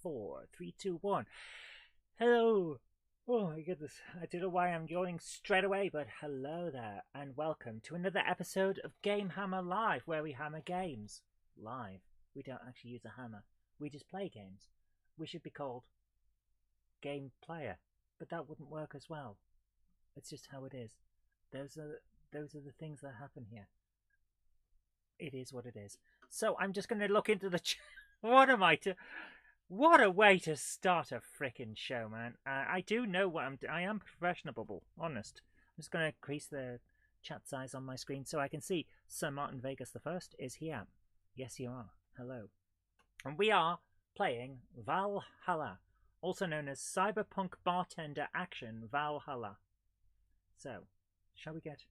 4, 3, 2, 1. Hello. Oh my goodness. I don't know why I'm yawning straight away, but hello there, and welcome to another episode of GameHammer Live, where we hammer games. Live. We don't actually use a hammer. We just play games. We should be called Game Player, but that wouldn't work as well. It's just how it is. Those are the things that happen here. It is what it is. So I'm just going to look into the What a way to start a frickin' show, man. I do know what I am professional, honest. I'm just going to increase the chat size on my screen so I can see Sir Martin Vegas the First is here. Yes, you are. Hello. And we are playing Valhalla, also known as Cyberpunk Bartender Action Valhalla. So, shall we get...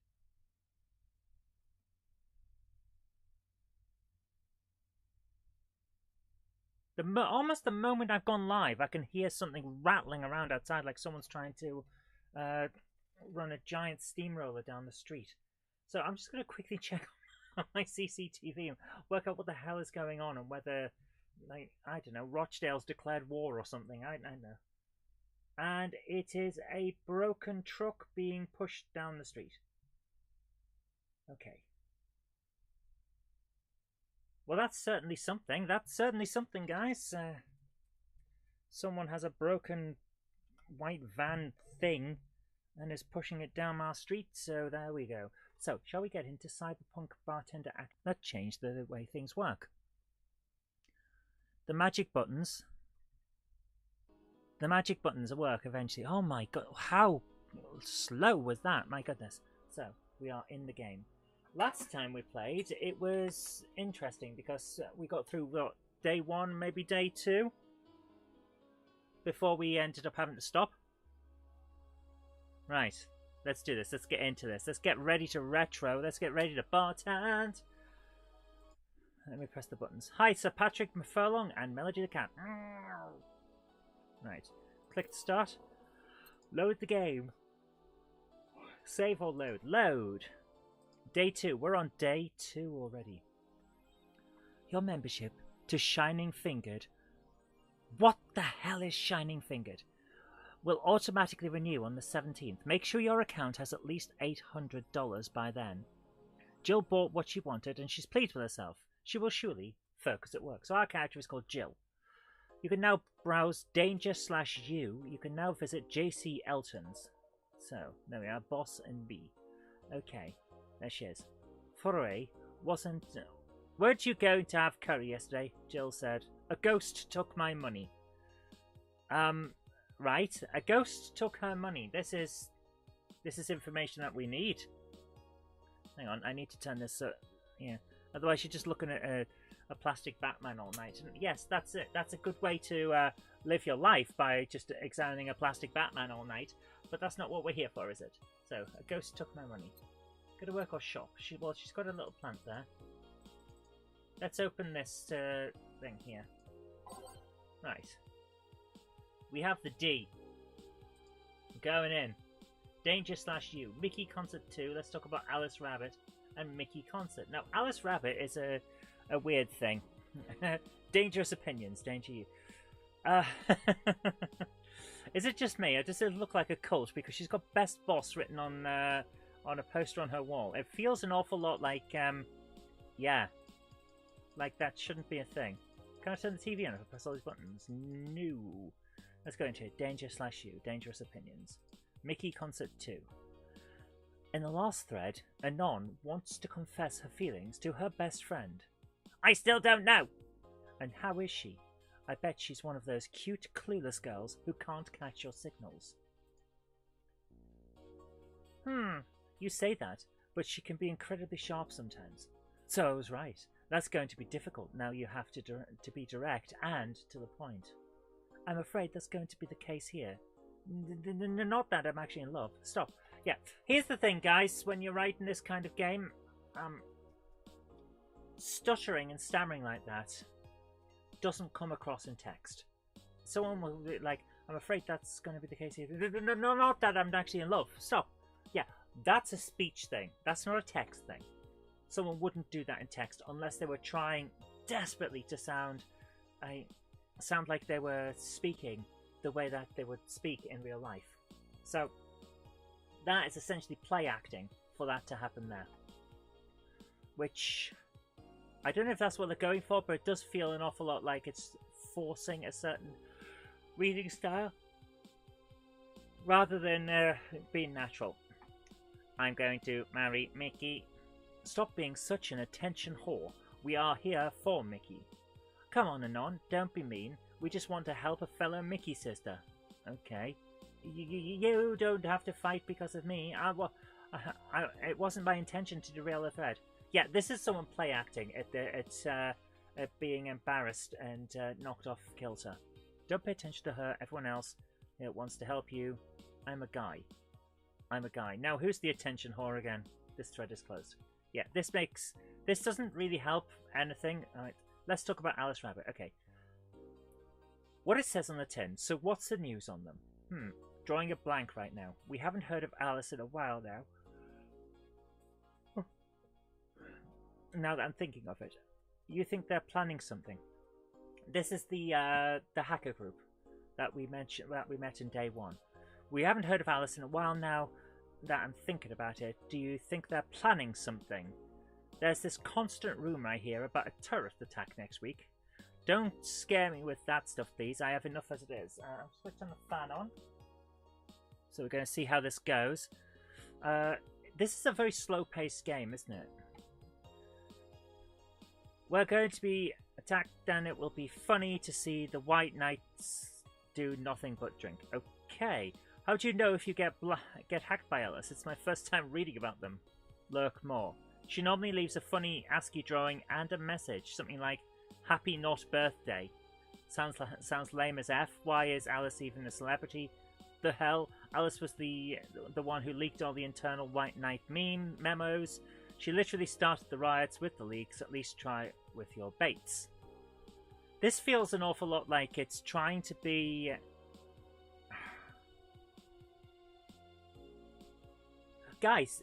Almost the moment I've gone live, I can hear something rattling around outside, like someone's trying to run a giant steamroller down the street. So I'm just going to quickly check on my CCTV and work out what the hell is going on, and whether, like, I don't know, Rochdale's declared war or something. I don't know. And it is a broken truck being pushed down the street. Okay. Well, that's certainly something. That's certainly something, guys. Someone has a broken white van thing and is pushing it down our street, so there we go. So, shall we get into Cyberpunk Bartender Act? Let's change the way things work. The magic buttons work eventually. Oh my god, how slow was that? My goodness. So, we are in the game. Last time we played, it was interesting because we got through, what, day 1, maybe day 2? Before we ended up having to stop. Right, let's do this. Let's get into this. Let's get ready to retro. Let's get ready to bartend. Let me press the buttons. Hi, Sir Patrick Furlong and Melody the Cat. Right, click to start. Load the game. Save or load? Load. Day 2. We're on day 2 already. Your membership to Shining Fingered. What the hell is Shining Fingered? Will automatically renew on the 17th. Make sure your account has at least $800 by then. Jill bought what she wanted and she's pleased with herself. She will surely focus at work. So our character is called Jill. You can now browse Danger/You. You can now visit JC Elton's. So, there we are. Boss and B. Okay. There she is. Foray wasn't... Weren't you going to have curry yesterday? Jill said. A ghost took my money. Right. A ghost took her money. This is information that we need. Hang on, I need to turn this up. Yeah. Otherwise you're just looking at a plastic Batman all night. And yes, that's it. That's a good way to live your life, by just examining a plastic Batman all night. But that's not what we're here for, is it? So, a ghost took my money. Go to work or shop? She's got a little plant there. Let's open this thing here. Right. We have the D. Going in. Danger/You. Mickey Concert 2. Let's talk about Alice Rabbit and Mickey Concert. Now, Alice Rabbit is a weird thing. Dangerous opinions. Danger You. Is it just me, or does it look like a cult? Because she's got Best Boss written on a poster on her wall. It feels an awful lot like, yeah, like that shouldn't be a thing. Can I turn the TV on if I press all these buttons? No. Let's go into it. Danger/You. Dangerous opinions. Mickey Concert 2. In the last thread, Anon wants to confess her feelings to her best friend. I still don't know! And how is she? I bet she's one of those cute, clueless girls who can't catch your signals. You say that, but she can be incredibly sharp sometimes. So I was right. That's going to be difficult. Now you have to be direct and to the point. I'm afraid that's going to be the case here. Not that I'm actually in love. Stop. Yeah. Here's the thing, guys. When you're writing this kind of game, stuttering and stammering like that doesn't come across in text. Someone will be like, I'm afraid that's going to be the case here. No, not that I'm actually in love. Stop. Yeah. That's a speech thing. That's not a text thing. Someone wouldn't do that in text unless they were trying desperately to sound sound like they were speaking the way that they would speak in real life. So that is essentially play acting for that to happen there. Which, I don't know if that's what they're going for, but it does feel an awful lot like it's forcing a certain reading style rather than being natural. I'm going to marry Mickey. Stop being such an attention whore. We are here for Mickey. Come on, Anon, don't be mean. We just want to help a fellow Mickey sister. Okay. You don't have to fight because of me. It wasn't my intention to derail the thread. Yeah, this is someone play acting at being embarrassed and knocked off kilter. Don't pay attention to her. Everyone else wants to help you. I'm a guy. I'm a guy. Now, who's the attention whore again? This thread is closed. Yeah, this doesn't really help anything. All right, let's talk about Alice Rabbit. Okay. What it says on the tin. So what's the news on them? Drawing a blank right now. We haven't heard of Alice in a while now. Now that I'm thinking of it, you think they're planning something? This is the hacker group that we mentioned, that we met in day one. We haven't heard of Alice in a while now. That I'm thinking about it. Do you think they're planning something? There's this constant rumor I hear about a terrorist attack next week. Don't scare me with that stuff, please. I have enough as it is. I'll switch on the fan on. So we're going to see how this goes. This is a very slow-paced game, isn't it? We're going to be attacked, and it will be funny to see the White Knights do nothing but drink. Okay. How do you know if you get hacked by Alice? It's my first time reading about them. Lurk more. She normally leaves a funny ASCII drawing and a message, something like "Happy Not Birthday." Sounds lame as F. Why is Alice even a celebrity? The hell? Alice was the one who leaked all the internal White Knight memos. She literally started the riots with the leaks. At least try with your baits. This feels an awful lot like it's trying to be... Guys,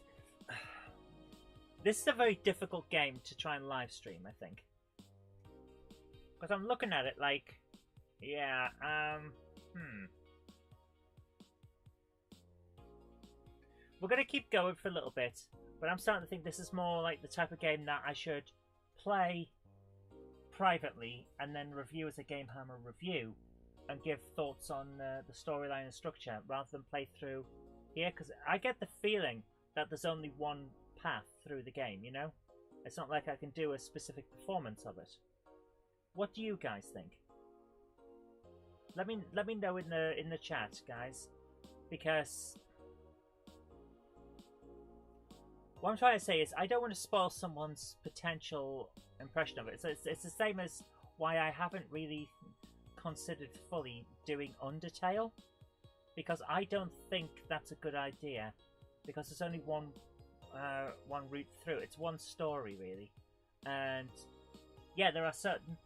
this is a very difficult game to try and live stream, I think. Because I'm looking at it like, yeah, We're going to keep going for a little bit, but I'm starting to think this is more like the type of game that I should play privately and then review as a GameHammer review and give thoughts on the storyline and structure rather than play through here, because I get the feeling that there's only one path through the game, you know? It's not like I can do a specific performance of it. What do you guys think? Let me know in the chat, guys, because what I'm trying to say is I don't want to spoil someone's potential impression of it. So it's the same as why I haven't really considered fully doing Undertale, because I don't think that's a good idea, because there's only one route through. It's one story really, and yeah, there are certain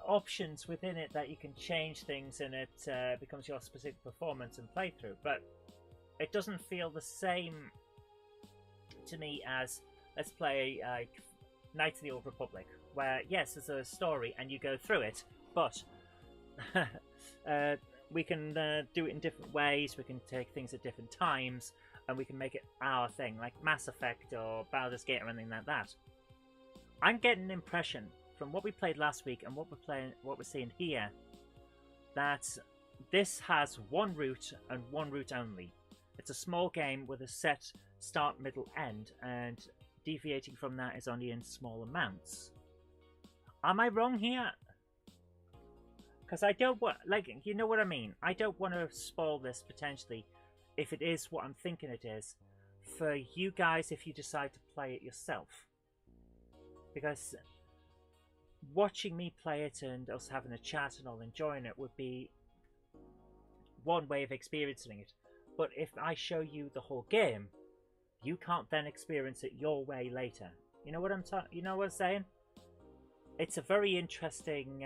options within it that you can change things, and it becomes your specific performance and playthrough. But it doesn't feel the same to me as, let's play Knights of the Old Republic, where yes, there's a story and you go through it, but we can do it in different ways. We can take things at different times, and we can make it our thing, like Mass Effect or Baldur's Gate or anything like that. I'm getting an impression from what we played last week and what we're seeing here, that this has one route and one route only. It's a small game with a set start, middle, end, and deviating from that is only in small amounts. Am I wrong here? Because I don't want, like, you know what I mean? I don't want to spoil this potentially, if it is what I'm thinking it is, for you guys if you decide to play it yourself. Because watching me play it and us having a chat and all enjoying it would be one way of experiencing it. But if I show you the whole game, you can't then experience it your way later. You know what I'm saying? It's a very interesting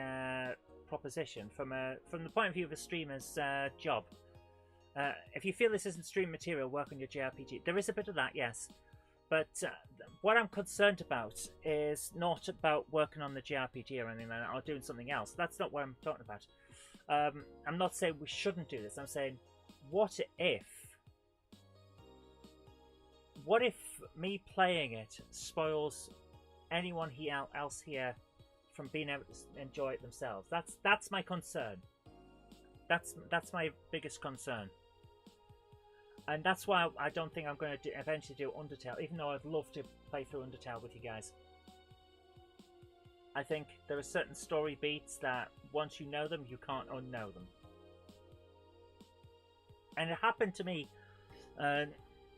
proposition from the point of view of a streamer's job. If you feel this isn't stream material, work on your JRPG. There is a bit of that, yes, but what I'm concerned about is not about working on the JRPG or anything like that, or doing something else. That's not what I'm talking about. I'm not saying we shouldn't do this. I'm saying, what if me playing it spoils anyone else here from being able to enjoy it themselves? That's my concern. That's my biggest concern. And that's why I don't think I'm going to eventually do Undertale, even though I'd love to play through Undertale with you guys. I think there are certain story beats that once you know them, you can't unknow them. And it happened to me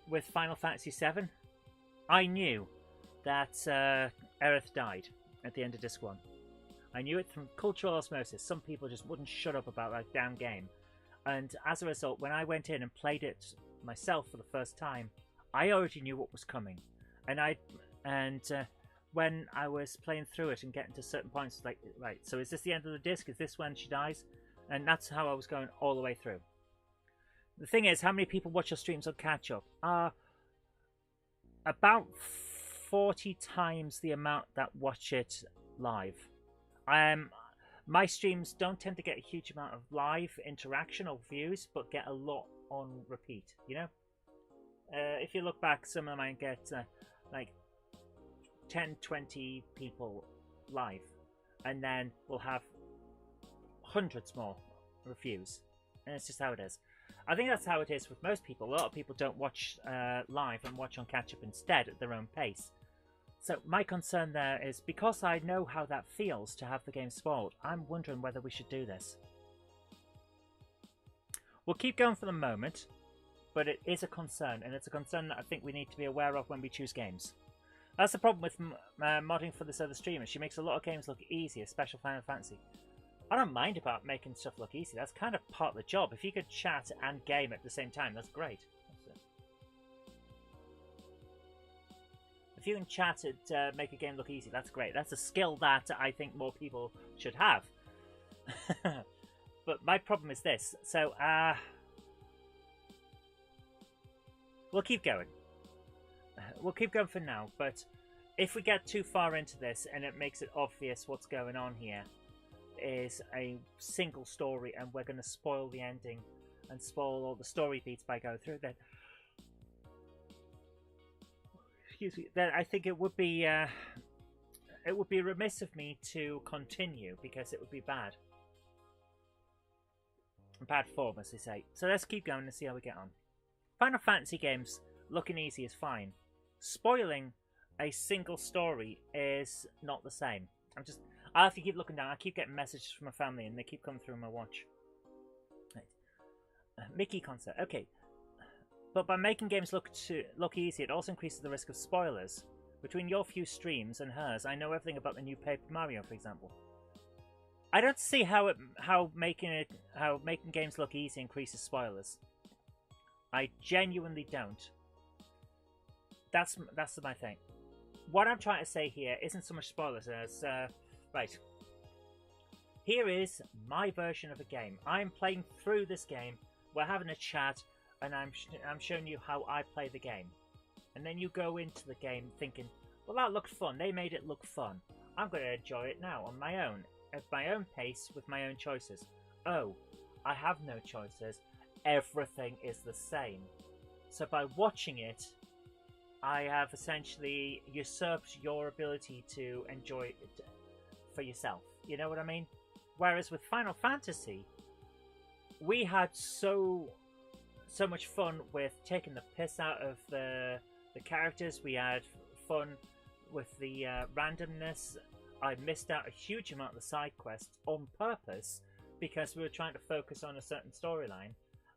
with Final Fantasy VII. I knew that Aerith died at the end of Disc 1. I knew it from cultural osmosis. Some people just wouldn't shut up about that damn game. And as a result, when I went in and played it myself for the first time, I already knew what was coming. And when I was playing through it and getting to certain points, it's like, right, so is this the end of the disc? Is this when she dies? And that's how I was going all the way through. The thing is, how many people watch your streams on catch up? About 40 times the amount that watch it live. My streams don't tend to get a huge amount of live interaction or views, but get a lot on repeat, you know? If you look back, some of mine get like 10, 20 people live, and then we'll have hundreds more reviews, and it's just how it is. I think that's how it is with most people. A lot of people don't watch live and watch on catch-up instead at their own pace. So my concern there is, because I know how that feels to have the game spoiled, I'm wondering whether we should do this. We'll keep going for the moment, but it is a concern, and it's a concern that I think we need to be aware of when we choose games. That's the problem with modding for this other streamer. She makes a lot of games look easy, especially Final Fantasy. I don't mind about making stuff look easy. That's kind of part of the job. If you could chat and game at the same time, that's great. If you can chat and make a game look easy, that's great. That's a skill that I think more people should have. But my problem is this. So, we'll keep going. We'll keep going for now, but if we get too far into this and it makes it obvious what's going on here is a single story and we're going to spoil the ending and spoil all the story beats by going through, then then I think it would be remiss of me to continue, because it would be bad form, as they say. So let's keep going and see how we get on. Final Fantasy games looking easy is fine. Spoiling a single story is not the same. I have to keep looking down. I keep getting messages from my family and they keep coming through my watch. Right. Mickey concert. Okay. But by making games look easy, it also increases the risk of spoilers. Between your few streams and hers, I know everything about the new Paper Mario, for example. I don't see how making games look easy increases spoilers. I genuinely don't. That's my thing. What I'm trying to say here isn't so much spoilers as right. Here is my version of a game. I'm playing through this game. We're having a chat, and I'm showing you how I play the game. And then you go into the game thinking, well, that looked fun. They made it look fun. I'm going to enjoy it now on my own, at my own pace, with my own choices. Oh, I have no choices. Everything is the same. So by watching it, I have essentially usurped your ability to enjoy it for yourself. You know what I mean? Whereas with Final Fantasy, we had so much fun with taking the piss out of the characters. We had fun with the randomness. I missed out a huge amount of the side quests on purpose because we were trying to focus on a certain storyline.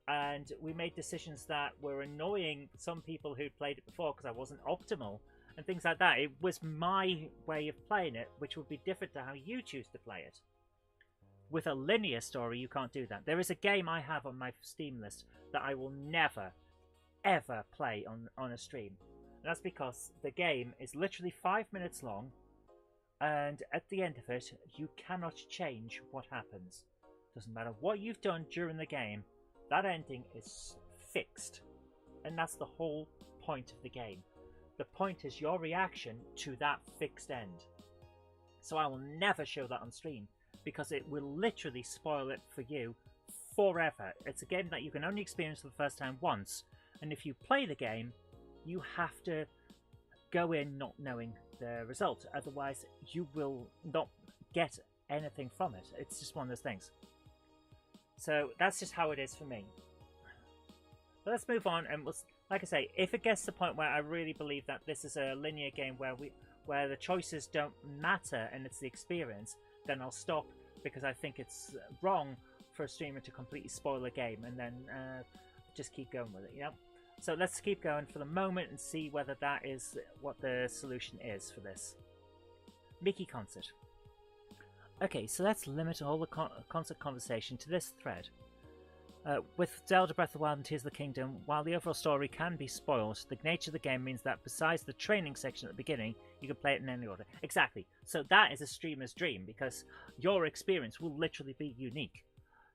And we made decisions that were annoying some people who'd played it before because I wasn't optimal and things like that. It was my way of playing it, which would be different to how you choose to play it. With a linear story, you can't do that. There is a game I have on my Steam list that I will never, ever play on a stream. And that's because the game is literally 5 minutes long, and at the end of it, you cannot change what happens. Doesn't matter what you've done during the game, that ending is fixed. And that's the whole point of the game. The point is your reaction to that fixed end. So I will never show that on stream because it will literally spoil it for you forever. It's a game that you can only experience for the first time once, and if you play the game, you have to go in not knowing the result. Otherwise, you will not get anything from it. It's just one of those things. So that's just how it is for me. But let's move on, and like I say, if it gets to the point where I really believe that this is a linear game where the choices don't matter and it's the experience, then I'll stop, because I think it's wrong for a streamer to completely spoil a game and then just keep going with it, you know? So let's keep going for the moment and see whether that is what the solution is for this. Mickey Concert. Okay, so let's limit all the concert conversation to this thread. With Zelda Breath of the Wild and Tears of the Kingdom, while the overall story can be spoiled, the nature of the game means that besides the training section at the beginning, you can play it in any order. Exactly. So that is a streamer's dream, because your experience will literally be unique.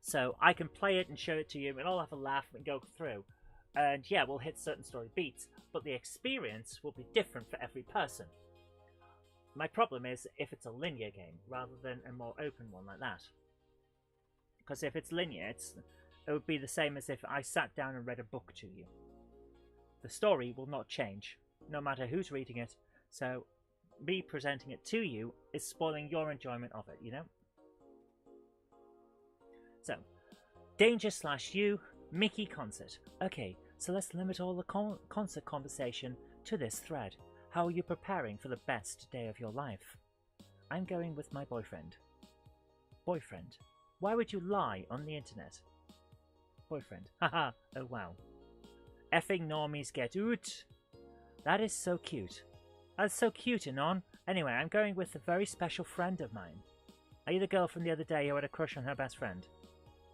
So I can play it and show it to you, and I'll have a laugh and go through. And yeah, we'll hit certain story beats, but the experience will be different for every person. My problem is if it's a linear game, rather than a more open one like that. Because if it's linear, it would be the same as if I sat down and read a book to you. The story will not change, no matter who's reading it, so me presenting it to you is spoiling your enjoyment of it, you know? So, Danger/You, Mickey Concert. Okay, so let's limit all the concert conversation to this thread. How are you preparing for the best day of your life? I'm going with my boyfriend. Boyfriend? Why would you lie on the internet? Boyfriend. Haha, oh wow. Effing normies get oot. That is so cute. That's so cute, Anon. Anyway, I'm going with a very special friend of mine. Are you the girl from the other day who had a crush on her best friend?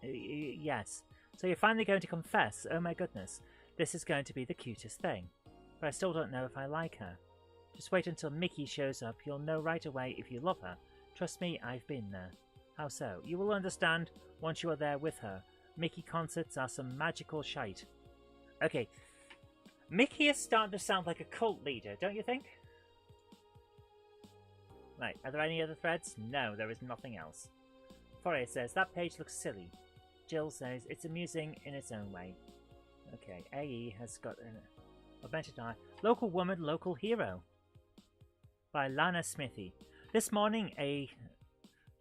Yes. So you're finally going to confess? Oh my goodness. This is going to be the cutest thing. But I still don't know if I like her. Just wait until Mickey shows up. You'll know right away if you love her. Trust me, I've been there. How so? You will understand once you are there with her. Mickey concerts are some magical shite. Okay. Mickey is starting to sound like a cult leader, don't you think? Right, are there any other threads? No, there is nothing else. Fourier says, that page looks silly. Jill says, it's amusing in its own way. Okay, AE has got an augmented eye. Local woman, local hero. By Lana Smithy. This morning, a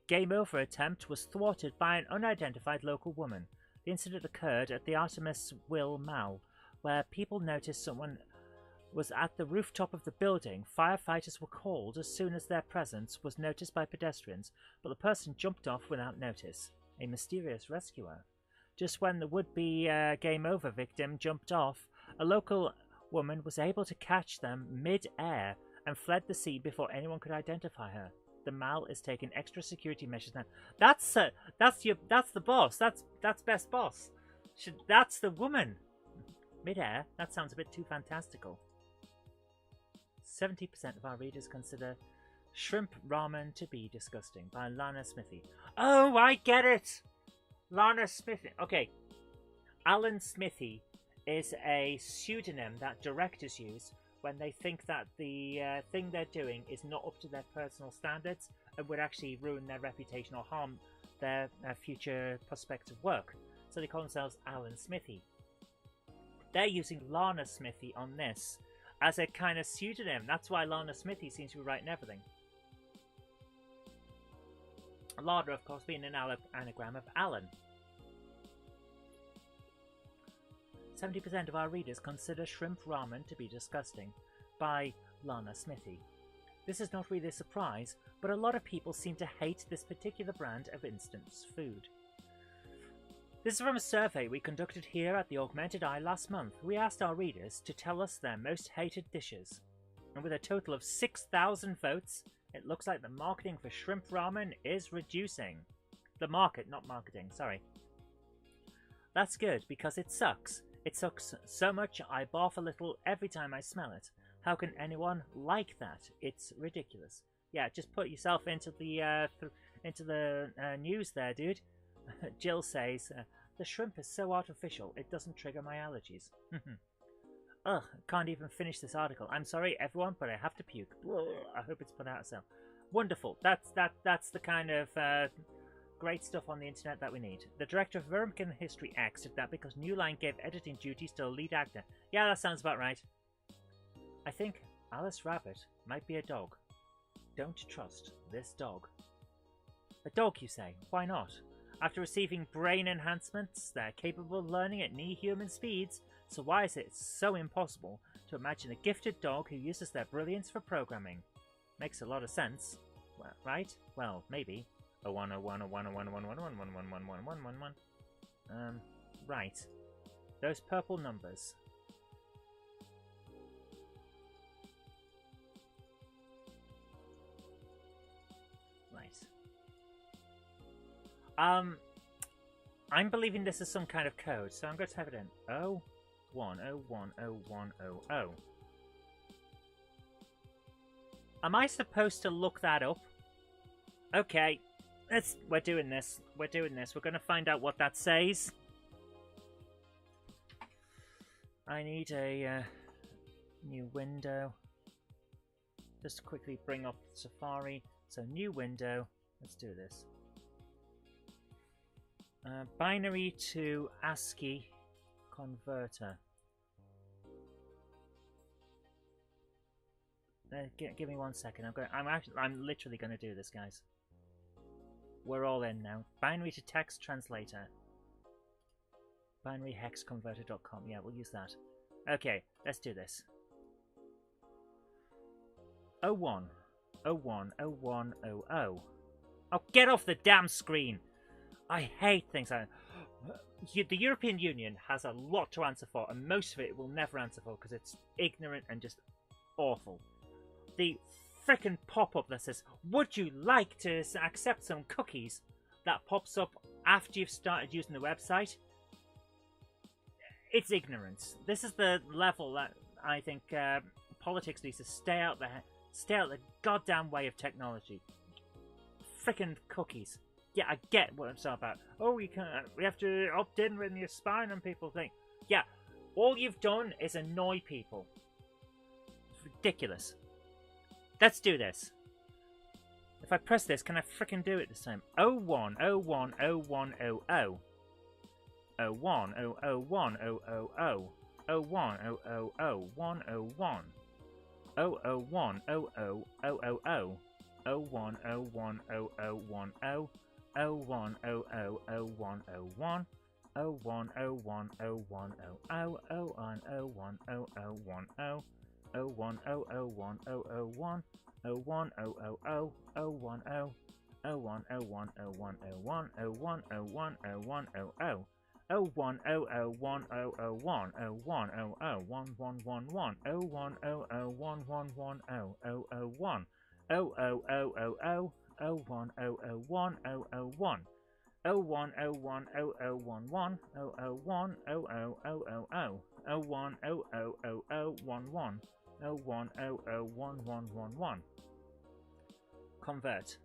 game over attempt was thwarted by an unidentified local woman. The incident occurred at the Artemis Will Mall, where people noticed someone was at the rooftop of the building. Firefighters were called as soon as their presence was noticed by pedestrians, but the person jumped off without notice. A mysterious rescuer. Just when the would-be game over victim jumped off, a local woman was able to catch them mid-air and fled the scene before anyone could identify her. The mall is taking extra security measures now. That's the boss. That's best boss. That's the woman. Mid-air. That sounds a bit too fantastical. 70% of our readers consider shrimp ramen to be disgusting. By Lana Smithy. Oh, I get it. Lana Smithy. Okay. Alan Smithy is a pseudonym that directors use when they think that the thing they're doing is not up to their personal standards and would actually ruin their reputation or harm their future prospective work. So they call themselves Alan Smithy. They're using Lana Smithy on this as a kind of pseudonym. That's why Lana Smithy seems to be writing everything. Lana, of course, being an anagram of Alan. 70% of our readers consider shrimp ramen to be disgusting. By Lana Smithy. This is not really a surprise, but a lot of people seem to hate this particular brand of instant food. This is from a survey we conducted here at the Augmented Eye last month. We asked our readers to tell us their most hated dishes. And with a total of 6,000 votes, it looks like the marketing for shrimp ramen is reducing. The market, not marketing, sorry. That's good, because it sucks. It sucks so much I barf a little every time I smell it. How can anyone like that? It's ridiculous. Yeah, just put yourself into the news there, dude. Jill says, the shrimp is so artificial, it doesn't trigger my allergies. Ugh, I can't even finish this article. I'm sorry, everyone, but I have to puke. Ugh, I hope it's put out soon. Wonderful. That's the kind of great stuff on the internet that we need. The director of American History X did that because New Line gave editing duties to the lead actor. Yeah, that sounds about right. I think Alice Rabbit might be a dog. Don't trust this dog. A dog, you say? Why not? After receiving brain enhancements, they're capable of learning at near-human speeds, so why is it so impossible to imagine a gifted dog who uses their brilliance for programming? Makes a lot of sense, well, right? Well, maybe. 0101010111111111. Right. Those purple numbers. Right. I'm believing this is some kind of code, so I'm going to type it in. 01010100. Am I supposed to look that up? Okay, we're doing this. We're doing this. We're going to find out what that says. I need a new window. Just quickly bring up Safari. So new window. Let's do this. Binary to ASCII converter. Give me 1 second. I'm literally going to do this, guys. We're all in now. Binary to text translator. Binaryhexconverter.com. Yeah, we'll use that. Okay, let's do this. 01 01 0100. Oh, get off the damn screen! I hate things like that. The European Union has a lot to answer for, and most of it will never answer for because it's ignorant and just awful. The frickin' pop-up that says, would you like to accept some cookies? That pops up after you've started using the website. It's ignorance. This is the level that I think politics needs to stay out the goddamn way of technology. Frickin' cookies. Yeah, I get what I'm talking about. Oh, we have to opt in when you're spying on people thing. Yeah, all you've done is annoy people. It's ridiculous. Let's do this. If I press this, can I frickin' do it this time? 01 01 0100. 01 001 000. 01 000 101. 001 00 000. 01 01 0010. 01 00 0101. 01 01 0100. 01 01 0010. 01 001 001. 01 000 010. 01 01 0101. 01 01 0100. 01 001 001. 01 00111. 01 00111. 001 00000. 01 001 001. 01 01 0011. 001 00000. 01 00011. 01 0011111. Convert.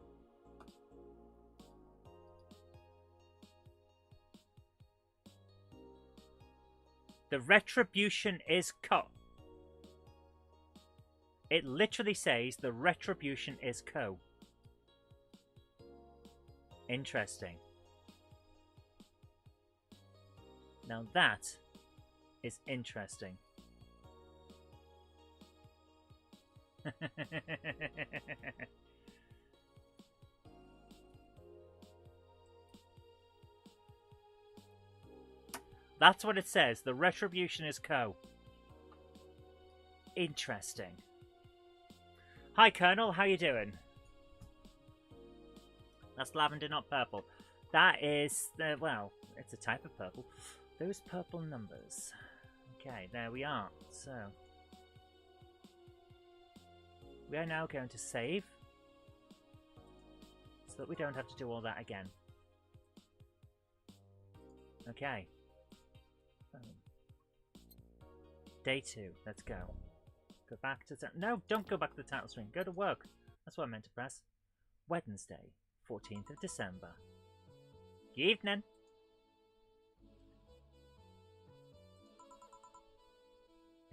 The retribution is cut. It literally says the retribution is co. Interesting. Now that is interesting. That's what it says. The retribution is co. Interesting. Hi, Colonel. How you doing? That's lavender, not purple. That is, well, it's a type of purple. Those purple numbers. Okay, there we are. So, we are now going to save so that we don't have to do all that again. Okay. Day 2. Let's go. Go back to the... No, don't go back to the title screen. Go to work. That's what I meant to press. Wednesday, 14th of December. Good evening.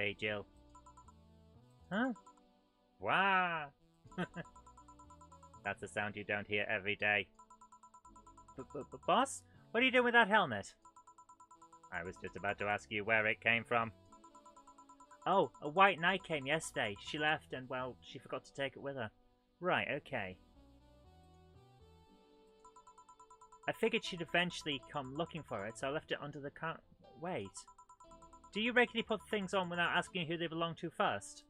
Hey, Jill. Huh? Wow! That's a sound you don't hear every day. Boss? What are you doing with that helmet? I was just about to ask you where it came from. Oh, a white knight came yesterday. She left and, well, she forgot to take it with her. Right, okay. I figured she'd eventually come looking for it, so I left it under the car. Wait. Do you regularly put things on without asking who they belong to first?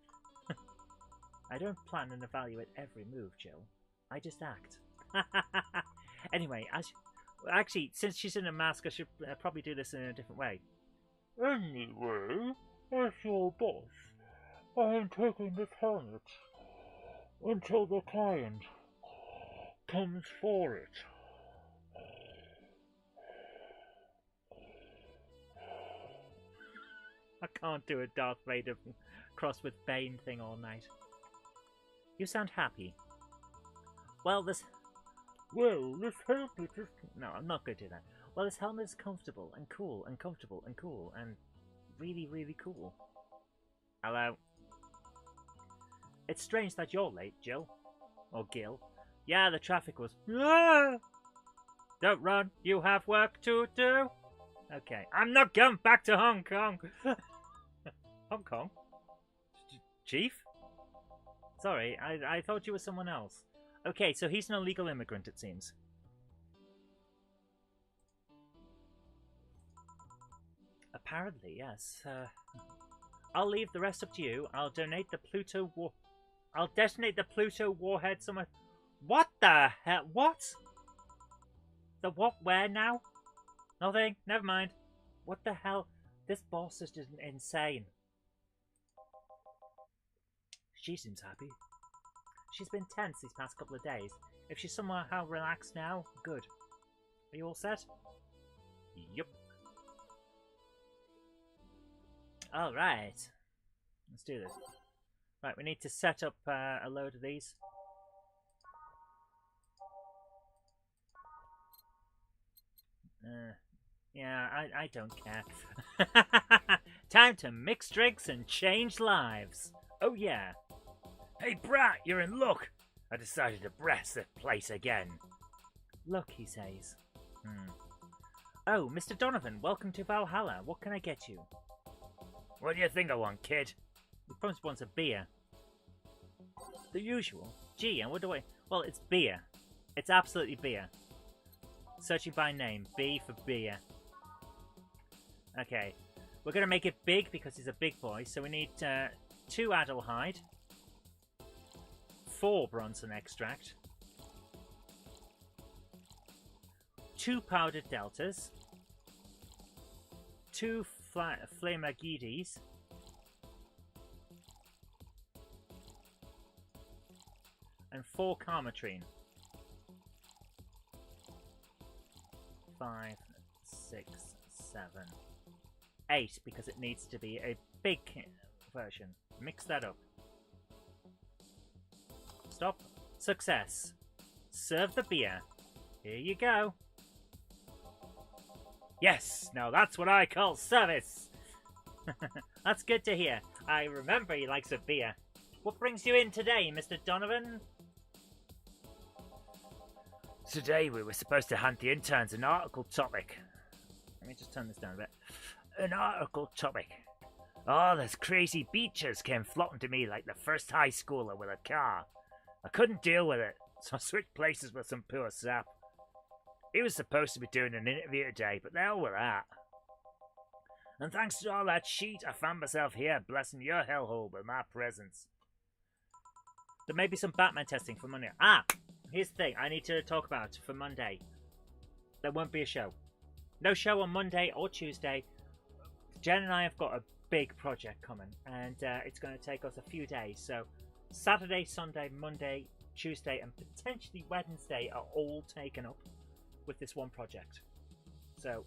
I don't plan and evaluate every move, Jill. I just act. Anyway, actually, since she's in a mask, I should probably do this in a different way. Anyway, as your boss, I am taking this helmet until the client comes for it. I can't do a Darth Vader cross with Bane thing all night. You sound happy. Well, this helmet is... No, I'm not going to do that. Well, this helmet is comfortable and cool and comfortable and cool and really, really cool. Hello. It's strange that you're late, Jill. Or Gil. Yeah, the traffic was... Ah! Don't run, you have work to do. Okay, I'm not going back to Hong Kong. Hong Kong? Chief? Sorry, I thought you were someone else. Okay, so he's an illegal immigrant, it seems. Apparently, yes. I'll leave the rest up to you. I'll detonate the Pluto warhead somewhere. What the hell? What? The what? Where now? Nothing. Never mind. What the hell? This boss is just insane. She seems happy. She's been tense these past couple of days. If she's somehow relaxed now, good. Are you all set? Yup. Alright. Let's do this. Right, we need to set up a load of these. Yeah, I don't care. Time to mix drinks and change lives. Oh yeah. Hey Brat, you're in luck. I decided to brass the place again. Look, he says. Oh, Mr. Donovan, welcome to Valhalla. What can I get you? What do you think I want, kid? He probably wants a beer. The usual. Gee, and what do I... Well, it's beer. It's absolutely beer. Searching by name. B for beer. Okay. We're going to make it big because he's a big boy. So we need 2 Adelheid. 4 Bronson extract. 2 powdered deltas. 2 Flamagidis. And 4 Karmatrine. 5, 6, 7, 8, because it needs to be a big version. Mix that up. Stop. Success. Serve the beer. Here you go. Yes, now that's what I call service. That's good to hear. I remember he likes a beer. What brings you in today, Mr. Donovan? Today we were supposed to hand the interns an article topic. Let me just turn this down a bit. An article topic. Oh, those crazy beaches came floating to me like the first high schooler with a car. I couldn't deal with it, so I switched places with some poor sap. He was supposed to be doing an interview today, but the hell with that. And thanks to all that shit, I found myself here blessing your hellhole with my presence. There may be some Batman testing for Monday. Ah! Here's the thing I need to talk about for Monday. There won't be a show. No show on Monday or Tuesday. Jen and I have got a big project coming, and it's going to take us a few days. So Saturday, Sunday, Monday, Tuesday, and potentially Wednesday are all taken up with this one project. So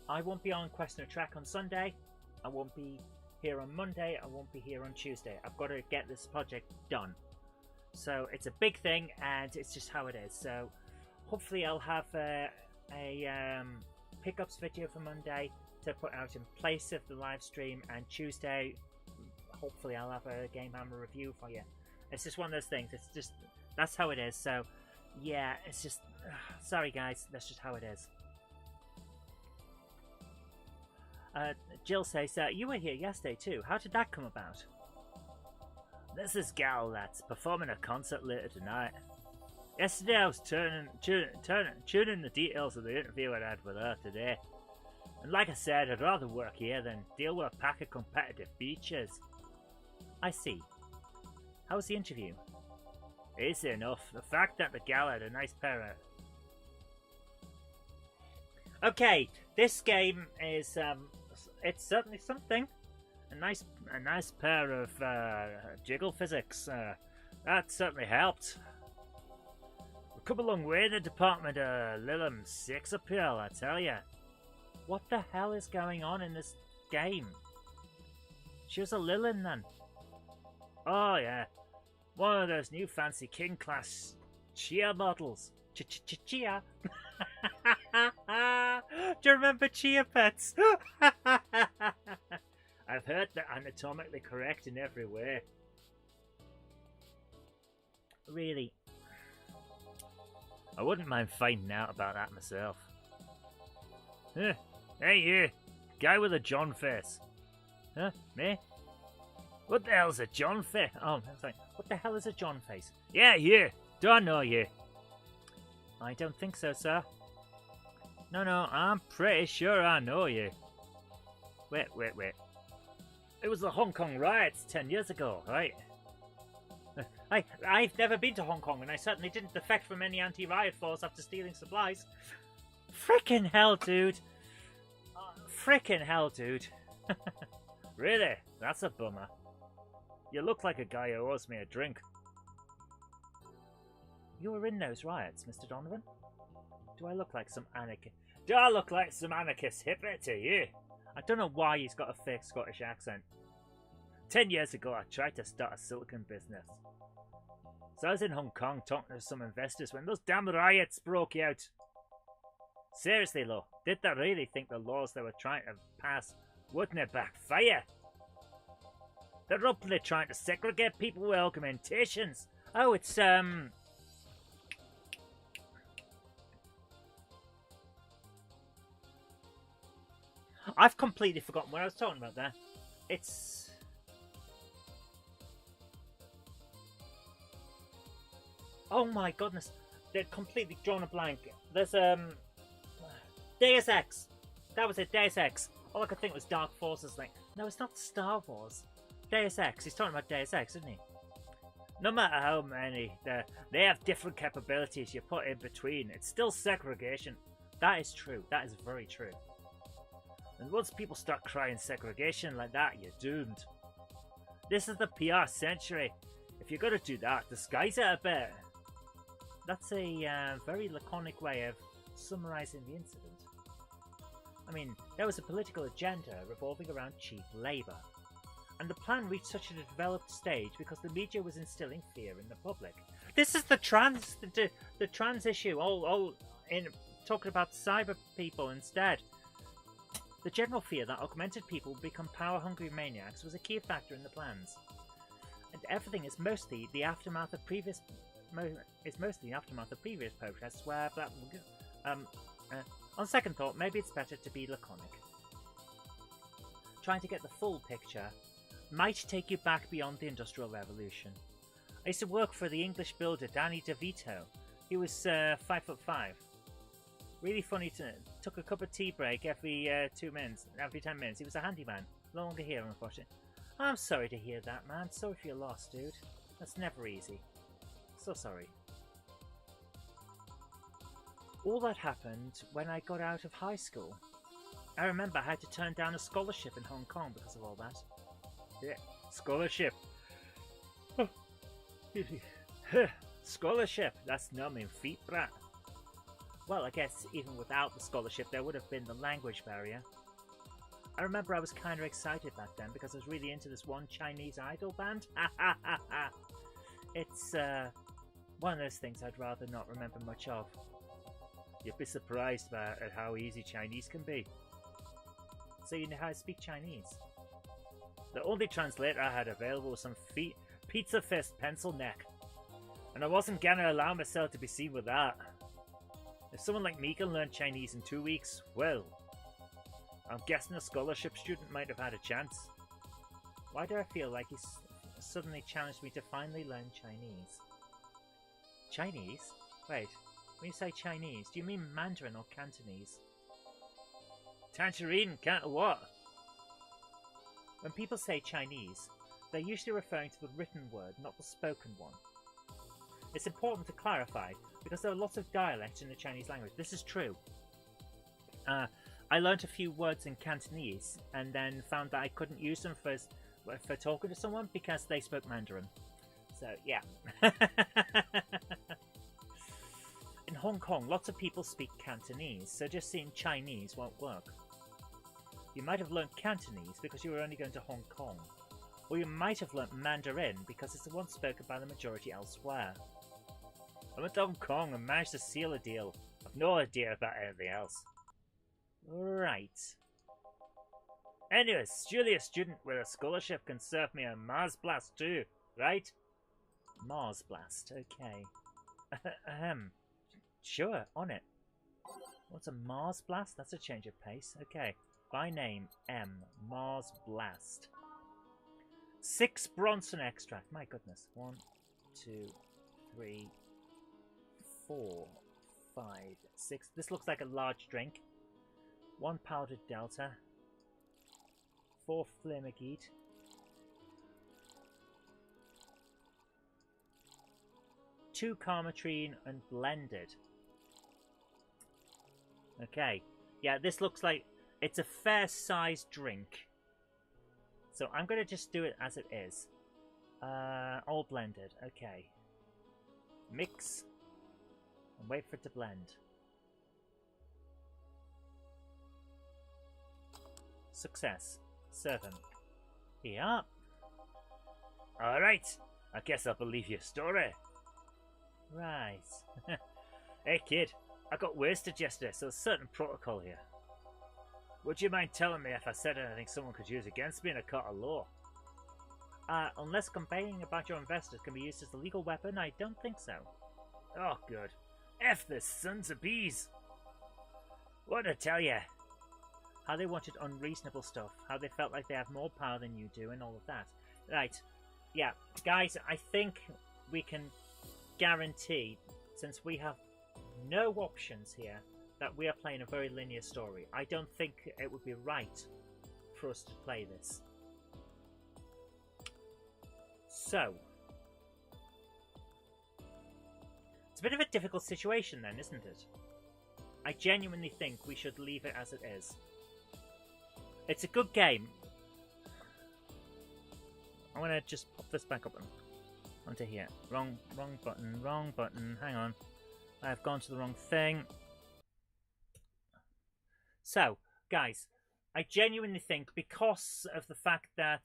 I won't be on Question or Track on Sunday. I won't be here on Monday. I won't be here on Tuesday. I've got to get this project done. So it's a big thing, and it's just how it is. So hopefully I'll have a pickups video for Monday to put out in place of the live stream, and Tuesday hopefully I'll have a GameHammer review for you. It's just one of those things. It's just, that's how it is. So, yeah, it's just, sorry guys, that's just how it is. Jill says, you were here yesterday too. How did that come about? There's this gal that's performing a concert later tonight. Yesterday I was tuning the details of the interview I had with her today. And like I said, I'd rather work here than deal with a pack of competitive beaches. I see. How was the interview? Easy enough. The fact that the gal had a nice pair of... Okay, this game is, it's certainly something. A nice pair of jiggle physics. That certainly helped. We've come a long way in the department of Lilum sex appeal, I tell ya. What the hell is going on in this game? She was a Lilin then. Oh yeah, one of those new fancy king class Chia models. Chia. Do you remember Chia pets? I've heard they're anatomically correct in every way. Really, I wouldn't mind finding out about that myself. Hey you, guy with a John face. Huh? Me? What the hell's a John face? Oh, I was like, what the hell is a John face? Yeah, you. Do I know you? I don't think so, sir. No, I'm pretty sure I know you. Wait. It was the Hong Kong riots 10 years ago, right? I've never been to Hong Kong, and I certainly didn't defect from any anti-riot force after stealing supplies. Frickin' hell, dude. Frickin' hell, dude. Really? That's a bummer. You look like a guy who owes me a drink. You were in those riots, Mr. Donovan? Do I look like some anarchist? Do I look like some anarchist hippie to you? I don't know why he's got a fake Scottish accent. 10 years ago, I tried to start a silicon business. So I was in Hong Kong talking to some investors when those damn riots broke out. Seriously, though, did they really think the laws they were trying to pass wouldn't backfire? They're openly trying to segregate people with augmentations. Oh, it's, I've completely forgotten what I was talking about there. It's... Oh my goodness. They're completely drawn a blank. There's, Deus Ex. That was it, Deus Ex. All I could think was Dark Forces. Like, no, it's not Star Wars. Deus Ex. He's talking about Deus Ex, isn't he? No matter how many, they have different capabilities you put in between. It's still segregation. That is true. That is very true. And once people start crying segregation like that, you're doomed. This is the PR century. If you're going to do that, disguise it a bit. That's a very laconic way of summarising the incident. I mean, there was a political agenda revolving around cheap labour. And the plan reached such a developed stage because the media was instilling fear in the public. This is the trans issue, all in talking about cyber people instead. The general fear that augmented people would become power-hungry maniacs was a key factor in the plans. And everything is mostly the aftermath of previous protests where that on second thought, maybe it's better to be laconic. Trying to get the full picture might take you back beyond the Industrial Revolution. I used to work for the English builder Danny DeVito. He was 5'5". Really funny. Took a cup of tea break every 2 minutes, every 10 minutes. He was a handyman. No longer here, unfortunately. I'm sorry to hear that, man. Sorry for your loss, dude. That's never easy. So sorry. All that happened when I got out of high school. I remember I had to turn down a scholarship in Hong Kong because of all that. Yeah, scholarship. Scholarship. That's numbing feet, brat. Well, I guess even without the scholarship, there would have been the language barrier. I remember I was kind of excited back then because I was really into this one Chinese idol band. It's one of those things I'd rather not remember much of. You'd be surprised at how easy Chinese can be. So you know how to speak Chinese? The only translator I had available was some pizza fist pencil neck. And I wasn't gonna allow myself to be seen with that. If someone like me can learn Chinese in 2 weeks, well, I'm guessing a scholarship student might have had a chance. Why do I feel like he's suddenly challenged me to finally learn Chinese? Chinese? Wait, when you say Chinese, do you mean Mandarin or Cantonese? Tangerine, what? When people say Chinese, they're usually referring to the written word, not the spoken one. It's important to clarify, because there are lots of dialects in the Chinese language. This is true. I learnt a few words in Cantonese, and then found that I couldn't use them for talking to someone because they spoke Mandarin. So, yeah. In Hong Kong, lots of people speak Cantonese, so just seeing Chinese won't work. You might have learnt Cantonese because you were only going to Hong Kong. Or you might have learnt Mandarin because it's the one spoken by the majority elsewhere. I went to Hong Kong and managed to seal a deal. I've no idea about anything else. Right. Anyways, surely a student with a scholarship can serve me a Mars Blast too, right? Mars Blast, okay. Sure, on it. What's a Mars Blast? That's a change of pace. Okay. By name, M. Mars Blast. 6 Bronson extract. My goodness. 1, 2, 3, 4, 5, 6. This looks like a large drink. 1 powdered Delta. 4 Flamagite. 2 Carmatrine and blended. Okay. Yeah, this looks like it's a fair-sized drink. So I'm going to just do it as it is. All blended. Okay. Mix. And wait for it to blend. Success. Serve him. Yeah. Alright. I guess I'll believe your story. Right. Hey kid. I got wasted yesterday, so there's a certain protocol here. Would you mind telling me if I said anything someone could use against me in a court of law? Unless complaining about your investors can be used as a legal weapon, I don't think so. Oh, good. F the sons of bees! What'd I tell ya? How they wanted unreasonable stuff, how they felt like they have more power than you do, and all of that. Right. Yeah, guys, I think we can guarantee, since we have no options here, that we are playing a very linear story. I don't think it would be right for us to play this. So, it's a bit of a difficult situation then, isn't it? I genuinely think we should leave it as it is. It's a good game. I'm gonna just pop this back up onto here. Wrong button. Hang on. I've gone to the wrong thing. So, guys, I genuinely think, because of the fact that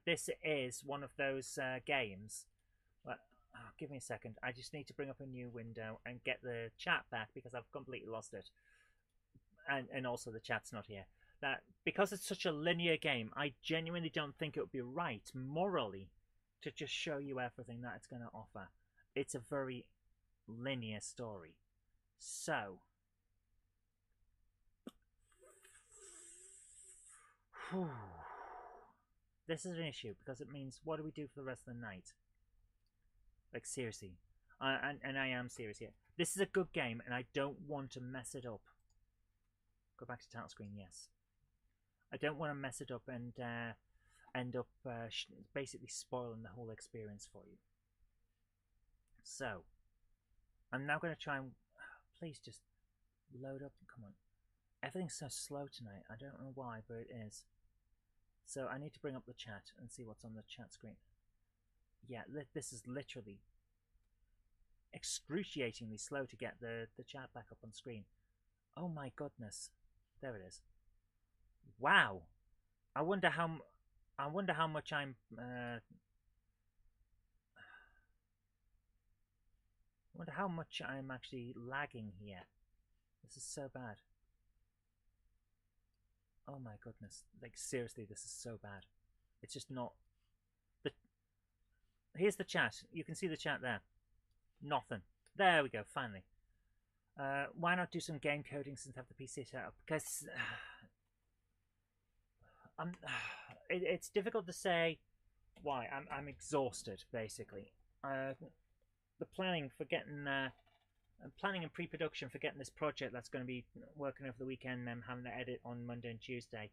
this is one of those games... Well, give me a second. I just need to bring up a new window and get the chat back because I've completely lost it. And also the chat's not here. That because it's such a linear game, I genuinely don't think it would be right, morally, to just show you everything that it's going to offer. It's a very linear story. So... This is an issue because it means, what do we do for the rest of the night? Like, seriously. And I am serious here. This is a good game and I don't want to mess it up. Go back to title screen, yes. I don't want to mess it up and end up basically spoiling the whole experience for you. So, I'm now going to try and... Please just load up. Come on. Everything's so slow tonight. I don't know why, but it is. So I need to bring up the chat and see what's on the chat screen. Yeah, this is literally excruciatingly slow to get the chat back up on screen. Oh my goodness. There it is. Wow. I wonder how much I'm I wonder how much I'm actually lagging here. This is so bad. Oh my goodness. Like, seriously, this is so bad. It's just not. The Here's the chat. You can see the chat there. Nothing. There we go. Finally. Why not do some game coding since I have the PC set up? Because it's difficult to say why. I'm exhausted basically. The planning for getting planning and pre-production for getting this project that's going to be working over the weekend and having to edit on Monday and Tuesday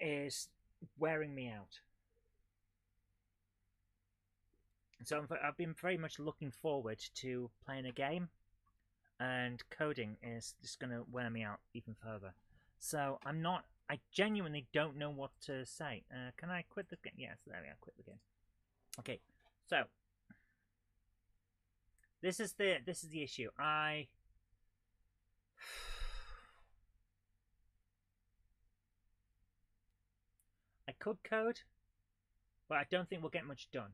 is wearing me out. So I've been very much looking forward to playing a game, and coding is just going to wear me out even further. So I genuinely don't know what to say. Can I quit the game? Yes, there we are. Quit the game. Okay, so this is the issue. I could code, but I don't think we'll get much done.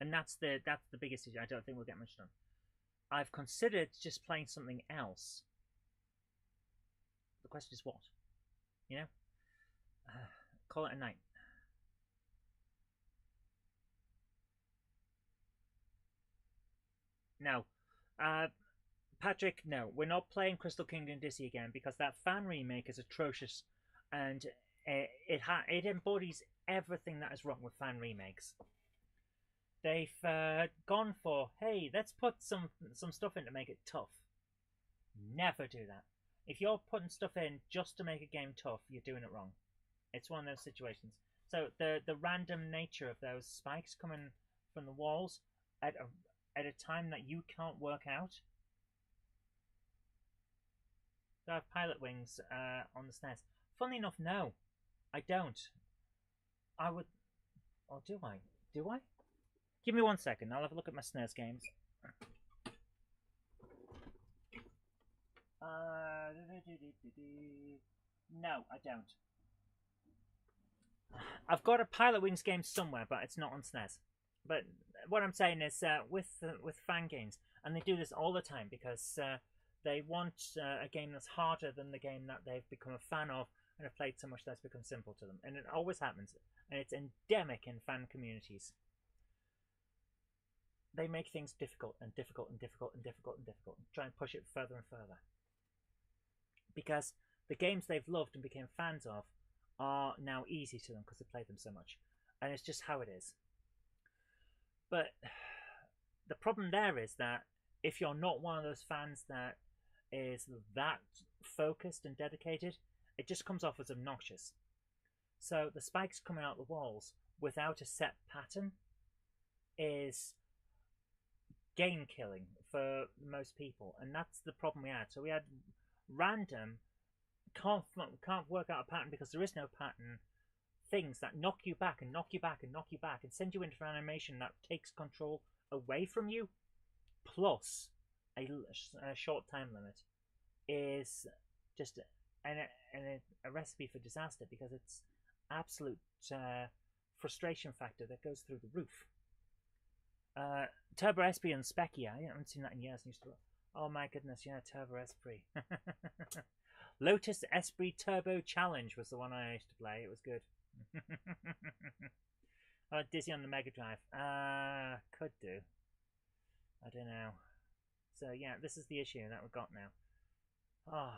And that's the biggest issue. I don't think we'll get much done. I've considered just playing something else. The question is what? You know? Call it a night. No. Patrick, no. We're not playing Crystal Kingdom Dizzy again because that fan remake is atrocious, and it embodies everything that is wrong with fan remakes. They've gone for, hey, let's put some stuff in to make it tough. Never do that. If you're putting stuff in just to make a game tough, you're doing it wrong. It's one of those situations. So the random nature of those spikes coming from the walls at a time that you can't work out. Do I have pilot wings on the SNES? Funnily enough, no. I don't. I would... Or do I? Do I? Give me 1 second. I'll have a look at my SNES games. No, I don't. I've got a Pilot Wings game somewhere, but it's not on SNES. But what I'm saying is, with fan games, and they do this all the time because they want a game that's harder than the game that they've become a fan of and have played so much that's become simple to them. And it always happens. And it's endemic in fan communities. They make things difficult and difficult and difficult and difficult and difficult and try and push it further and further. Because the games they've loved and became fans of are now easy to them because they play them so much. And it's just how it is. But the problem there is that if you're not one of those fans that is that focused and dedicated, it just comes off as obnoxious. So the spikes coming out the walls without a set pattern is game killing for most people, and that's the problem we had. So we had random, can't work out a pattern because there is no pattern, things that knock you back and knock you back and knock you back and send you into an animation that takes control away from you, plus a short time limit, is just a recipe for disaster because it's absolute frustration factor that goes through the roof. Turbo Esprit and Specchia, I haven't seen that in years. Oh my goodness, yeah, Turbo Esprit. Lotus Esprit Turbo Challenge was the one I used to play. It was good. Dizzy on the Mega Drive. Could do. I don't know. So yeah, this is the issue that we've got now. Oh.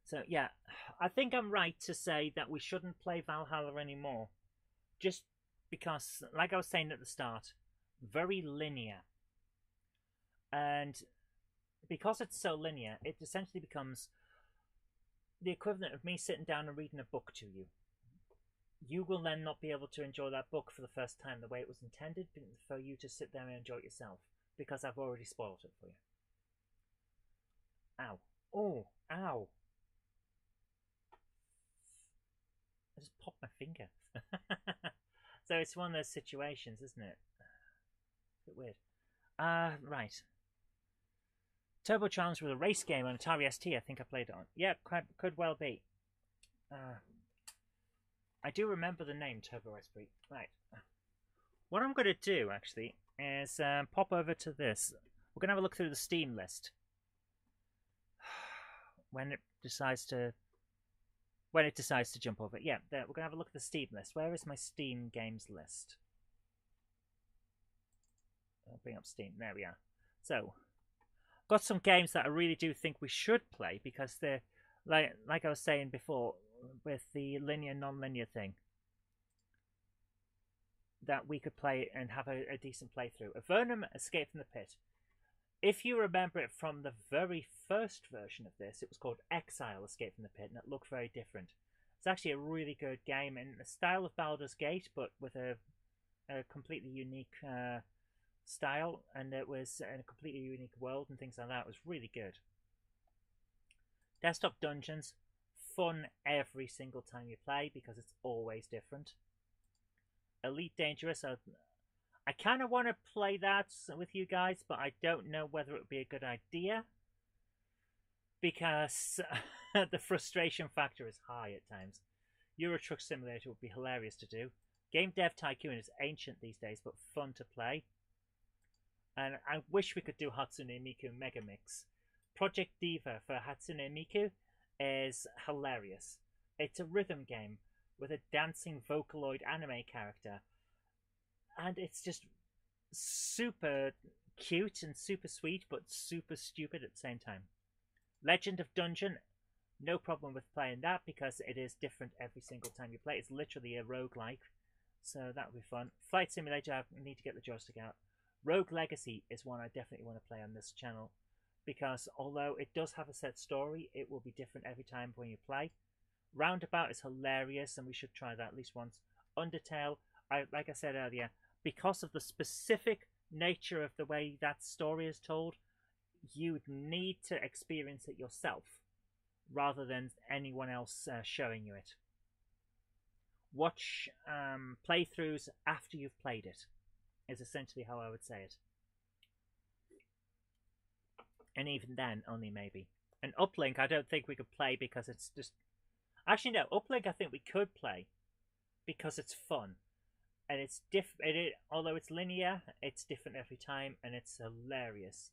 So yeah, I think I'm right to say that we shouldn't play Valhalla anymore. Just because, like I was saying at the start, very linear. And because it's so linear, it essentially becomes the equivalent of me sitting down and reading a book to you. You will then not be able to enjoy that book for the first time the way it was intended for you to sit there and enjoy it yourself, because I've already spoiled it for you. Ow. Oh, ow. I just popped my finger. So it's one of those situations, isn't it? A bit weird. Right. Turbo Challenge was a race game on Atari ST, I think I played it on. Yeah, could well be. I do remember the name Turbo Esprit. Right. What I'm going to do, actually, is pop over to this. We're going to have a look through the Steam list. When it decides to when it decides to jump over it. Yeah, there, we're going to have a look at the Steam list. Where is my Steam games list? I'll bring up Steam. There we are. So, got some games that I really do think we should play because they're, like I was saying before, with the linear, non-linear thing, that we could play and have a decent playthrough. Avernum Escape from the Pit. If you remember it from the very first version of this, it was called Exile Escape from the Pit, and it looked very different. It's actually a really good game in the style of Baldur's Gate, but with a completely unique style, and it was in a completely unique world and things like that. It was really good. Desktop Dungeons, fun every single time you play because it's always different. Elite Dangerous, I kind of want to play that with you guys, but I don't know whether it would be a good idea because the frustration factor is high at times. Euro Truck Simulator would be hilarious to do. Game Dev Tycoon is ancient these days, but fun to play. And I wish we could do Hatsune Miku Mega Mix. Project Diva for Hatsune Miku is hilarious. It's a rhythm game with a dancing Vocaloid anime character. And it's just super cute and super sweet, but super stupid at the same time. Legend of Dungeon, no problem with playing that because it is different every single time you play. It's literally a roguelike, so that would be fun. Flight Simulator, I need to get the joystick out. Rogue Legacy is one I definitely want to play on this channel because although it does have a set story, it will be different every time when you play. Roundabout is hilarious and we should try that at least once. Undertale, like I said earlier, because of the specific nature of the way that story is told, you need to experience it yourself rather than anyone else showing you it. Watch playthroughs after you've played it is essentially how I would say it. And even then, only maybe. And Uplink, I don't think we could play because it's just... Actually, no, Uplink I think we could play because it's fun. And it's different. Although it's linear, it's different every time, and it's hilarious.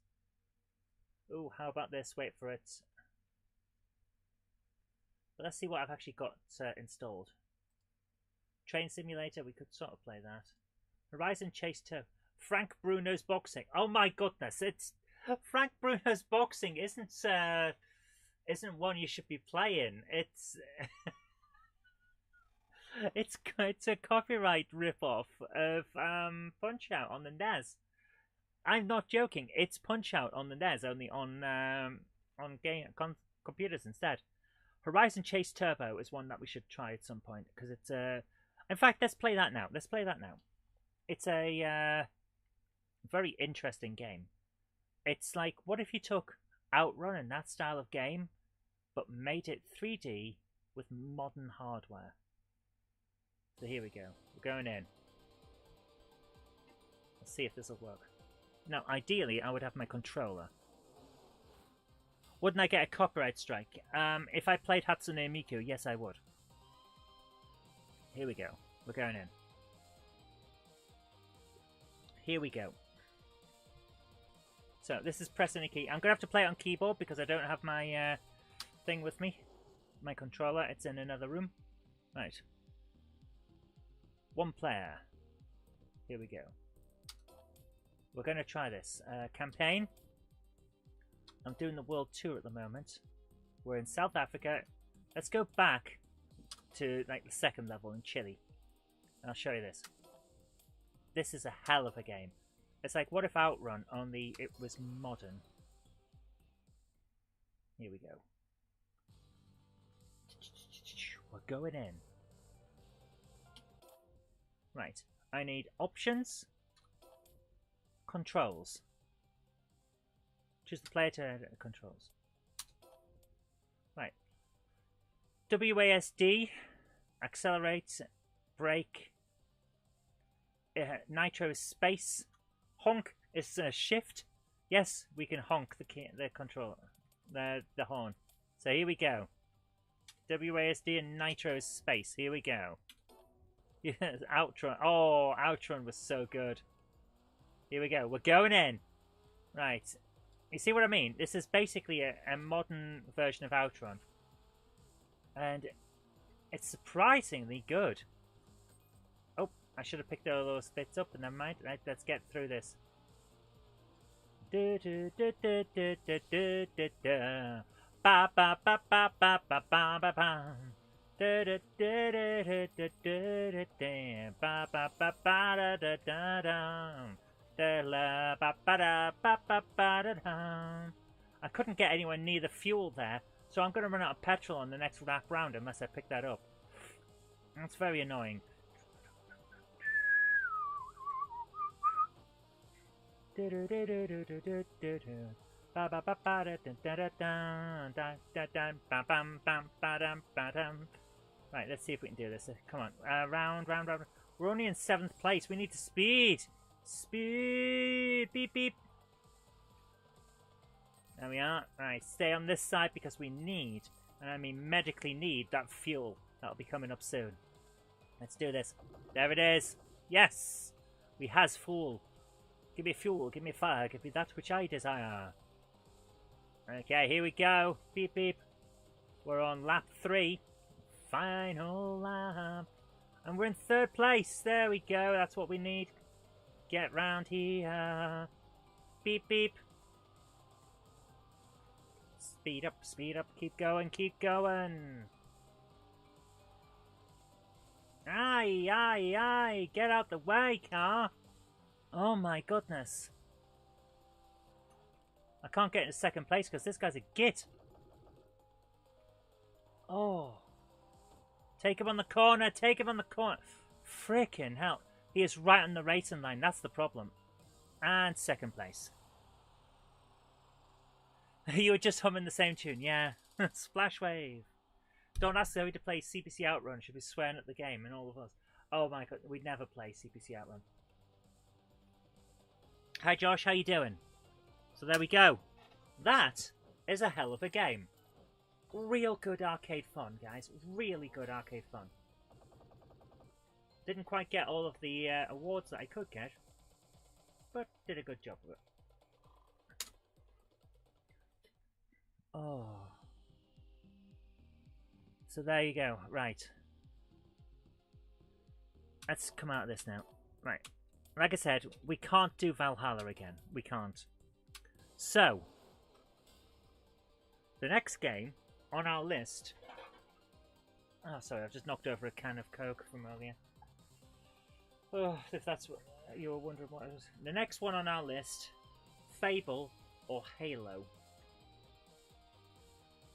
Ooh, how about this? Wait for it. But let's see what I've actually got installed. Train Simulator, we could sort of play that. Horizon Chase 2. Frank Bruno's Boxing. Oh my goodness, it's... Frank Bruno's Boxing isn't one you should be playing. It's... It's a copyright rip-off of Punch-Out on the NES. I'm not joking. It's Punch-Out on the NES, only on computers instead. Horizon Chase Turbo is one that we should try at some point because it's in fact, let's play that now. It's a very interesting game. It's like, what if you took Outrun and that style of game, but made it 3D with modern hardware? So here we go. We're going in. Let's see if this will work. Now, ideally, I would have my controller. Wouldn't I get a copyright strike? If I played Hatsune Miku, yes, I would. Here we go. We're going in. Here we go. So, this is pressing a key. I'm going to have to play it on keyboard because I don't have my thing with me. My controller. It's in another room. Right. One player. Here we go. We're going to try this. Campaign. I'm doing the world tour at the moment. We're in South Africa. Let's go back to like the second level in Chile. And I'll show you this. This is a hell of a game. It's like, what if Outrun, only it was modern? Here we go. We're going in. Right, I need options, controls. Choose the player to edit the controls. Right. WASD, accelerate, brake. Nitro is space. Honk is shift. Yes, we can honk the controller, the horn. So here we go. WASD and Nitro is space. Here we go. Yes, Outrun. Oh, Outrun was so good. Here we go. We're going in. Right. You see what I mean? This is basically a modern version of Outrun. And It's surprisingly good. Oh, I should have picked all those bits up, but never mind. Right, let's get through this. Do do do do do do do do do. Ba ba ba ba ba ba ba ba ba. Da da da da da da da da. Ba ba ba ba da da da da. Da la ba ba da ba ba ba da da. I couldn't get anywhere near the fuel there, so I'm going to run out of petrol on the next lap round unless I pick that up. That's very annoying. Right, let's see if we can do this. Come on, round. We're only in 7th place. We need to speed. Speed. Beep, beep. There we are. Right, stay on this side because we need, and I mean medically need, that fuel. That'll be coming up soon. Let's do this. There it is. Yes! We has fuel. Give me fuel, give me fire, give me that which I desire. Okay, here we go. Beep, beep. We're on lap 3. Final lap. And we're in 3rd place. There we go. That's what we need. Get round here. Beep, beep. Speed up, keep going, keep going. Aye, get out the way, car. Oh my goodness. I can't get into 2nd place because this guy's a git. Oh. Take him on the corner, take him on the corner. Frickin' hell. He is right on the racing line, that's the problem. And 2nd place. You were just humming the same tune, yeah. Splash Wave. Don't ask Zoe to play CPC Outrun. She'll be swearing at the game and all of us. Oh my god, we'd never play CPC Outrun. Hi Josh, how you doing? So there we go. That is a hell of a game. Real good arcade fun, guys. Really good arcade fun. Didn't quite get all of the awards that I could get, but did a good job of it. Oh. So there you go. Right. Let's come out of this now. Right. Like I said, we can't do Valhalla again. We can't. So, the next game on our list... Oh, sorry, I've just knocked over a can of Coke from earlier. Oh, if that's what you were wondering what it was. The next one on our list, Fable or Halo.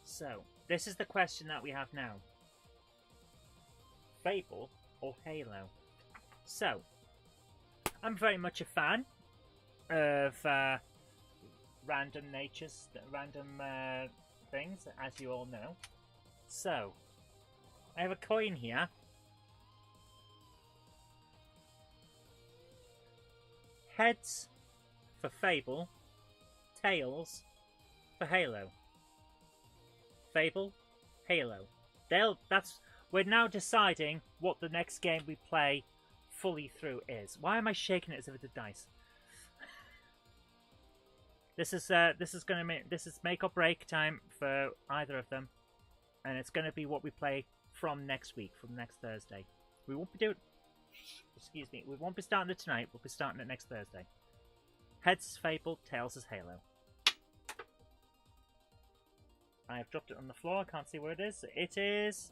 So, this is the question that we have now. Fable or Halo? So, I'm very much a fan of random things, as you all know. So, I have a coin here. Heads for Fable, tails for Halo. Fable, Halo. We're now deciding what the next game we play fully through is. Why am I shaking it as if it's a dice? This is make or break time for either of them, and it's going to be what we play from next week, from next Thursday. We won't be doing. Excuse me. We won't be starting it tonight. We'll be starting it next Thursday. Heads is Fable, tails is Halo. I have dropped it on the floor. I can't see where it is. It is.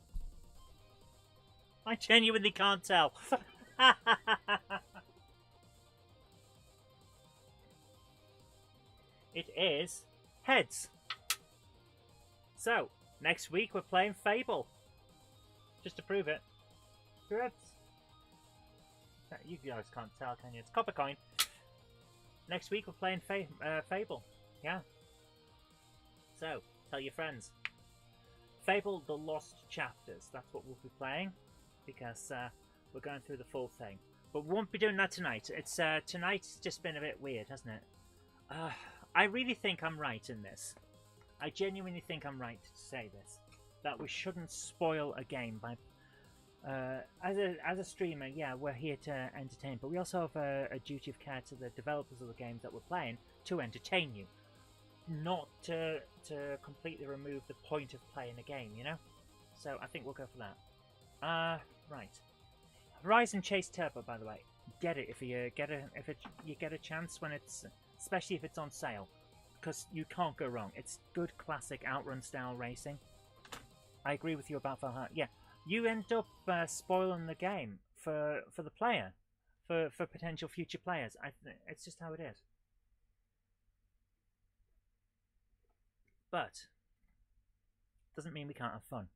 I genuinely can't tell. It is heads. So, next week we're playing Fable. Just to prove it. Heads. You guys can't tell, can you? It's copper coin. Next week we're playing Fable. Yeah. So, tell your friends. Fable The Lost Chapters. That's what we'll be playing. Because we're going through the full thing. But we won't be doing that tonight. It's tonight's just been a bit weird, hasn't it? I really think I'm right in this. I genuinely think I'm right to say this. That we shouldn't spoil a game by... as a streamer, yeah, we're here to entertain. But we also have a duty of care to the developers of the games that we're playing to entertain you. Not to completely remove the point of playing a game, you know? So I think we'll go for that. Right. Horizon Chase Turbo, by the way. Get it if you get a chance when it's, especially if it's on sale, because you can't go wrong. It's good classic outrun style racing. I agree with you about Valhalla. Yeah, you end up spoiling the game for the player, for potential future players. It's just how it is. But doesn't mean we can't have fun.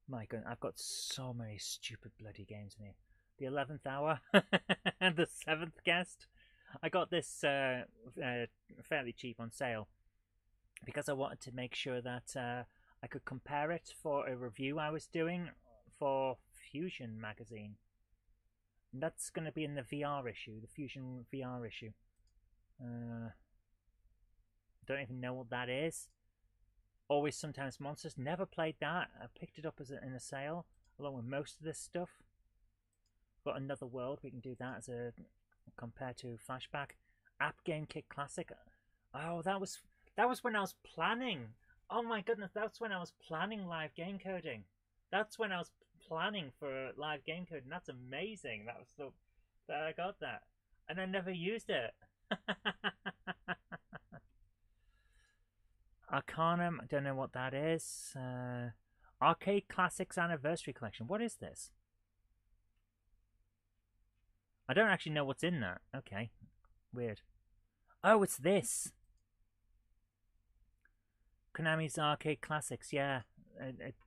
My goodness, I've got so many stupid bloody games in here. The 11th Hour and the 7th Guest. I got this fairly cheap on sale because I wanted to make sure that I could compare it for a review I was doing for Fusion magazine. And that's going to be in the VR issue, the Fusion VR issue. Don't even know what that is. Always Sometimes Monsters. Never played that. I picked it up in a sale along with most of this stuff. Got Another World. We can do that as a compared to Flashback. App Game Kit Classic. Oh, that was when I was planning. Oh my goodness, that's when I was planning live game coding. That's when I was planning for live game coding. That's amazing. That was so that I got that, and I never used it. Arcanum, I don't know what that is. Arcade Classics Anniversary Collection. What is this? I don't actually know what's in that. Okay, weird. Oh, it's this. Konami's Arcade Classics. Yeah,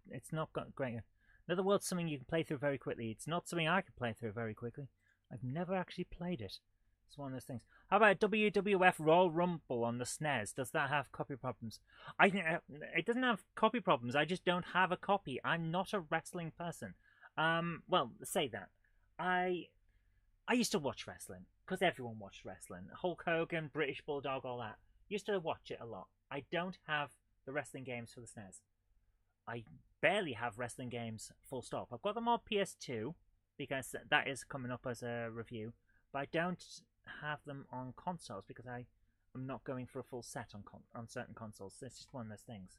it's not got great. Another World's something you can play through very quickly. It's not something I can play through very quickly. I've never actually played it. It's one of those things. How about WWF Royal Rumble on the SNES? Does that have copy problems? I think it doesn't have copy problems. I just don't have a copy. I'm not a wrestling person. Well, say that. I used to watch wrestling because everyone watched wrestling. Hulk Hogan, British Bulldog, all that. Used to watch it a lot. I don't have the wrestling games for the SNES. I barely have wrestling games, full stop. I've got them on PS2 because that is coming up as a review, but I don't have them on consoles because I am not going for a full set on certain consoles. It's just one of those things.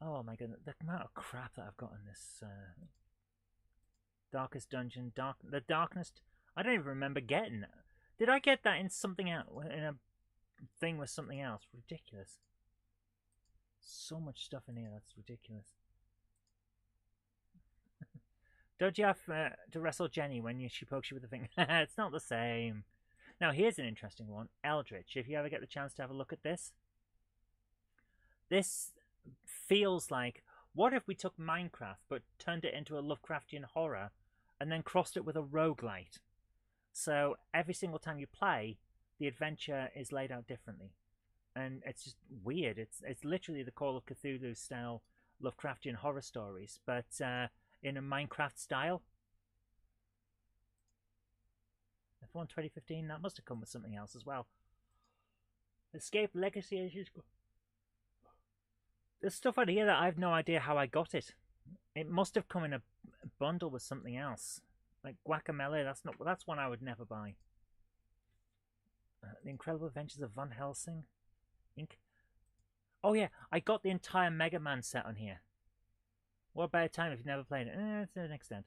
Oh my goodness, the amount of crap that I've got in this Darkest Dungeon, the Darkness. I don't even remember getting that. Did I get that in something else? In a thing with something else? Ridiculous. So much stuff in here, that's ridiculous. Don't you have to wrestle Jenny when she pokes you with the finger? It's not the same. Now, here's an interesting one. Eldritch. If you ever get the chance to have a look at this. This feels like, what if we took Minecraft but turned it into a Lovecraftian horror and then crossed it with a roguelite? So every single time you play, the adventure is laid out differently. And it's just weird. It's literally the Call of Cthulhu style Lovecraftian horror stories, but in a Minecraft style. F1 2015, that must have come with something else as well. Escape Legacy Issues. There's stuff out here that I have no idea how I got it. It must have come in a bundle with something else. Like Guacamole, that's one I would never buy. The Incredible Adventures of Van Helsing. Inc. Oh yeah, I got the entire Mega Man set on here. What about a time if you've never played it? To an extent.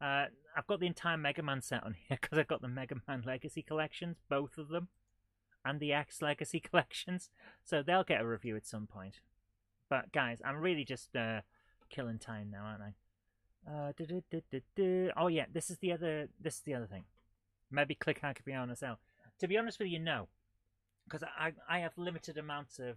I've got the entire Mega Man set on here because I've got the Mega Man Legacy collections, both of them, and the X Legacy collections. So they'll get a review at some point. But guys, I'm really just killing time now, aren't I? Oh yeah, this is the other thing. Maybe click Hacker Beyond as well. To be honest with you, no, because I have limited amounts of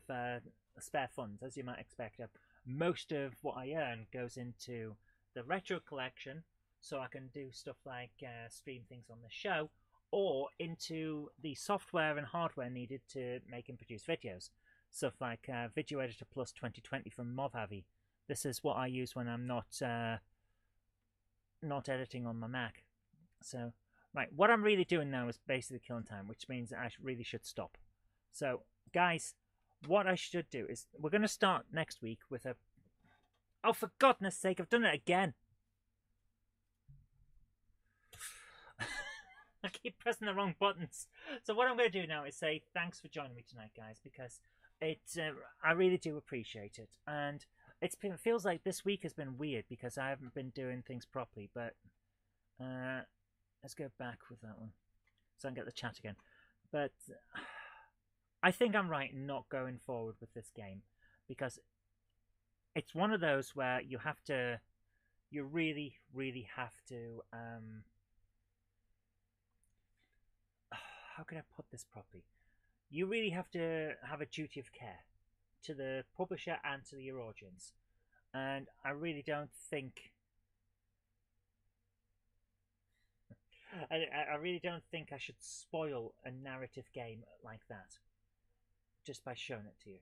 spare funds, as you might expect. Most of what I earn goes into the retro collection, so I can do stuff like stream things on the show, or into the software and hardware needed to make and produce videos. Stuff like Video Editor Plus 2020 from Mojave. This is what I use when I'm not editing on my Mac. So, right, what I'm really doing now is basically killing time, which means I really should stop. So, guys, what I should do is we're going to start next week with a... Oh, for goodness sake, I've done it again. I keep pressing the wrong buttons. So what I'm going to do now is say thanks for joining me tonight, guys, because I really do appreciate it. And feels like this week has been weird because I haven't been doing things properly. But let's go back with that one so I can get the chat again. But I think I'm right in not going forward with this game because it's one of those where you really, really have to. How can I put this properly? You really have to have a duty of care to the publisher and to your audience, and I really don't think. I really don't think I should spoil a narrative game like that just by showing it to you.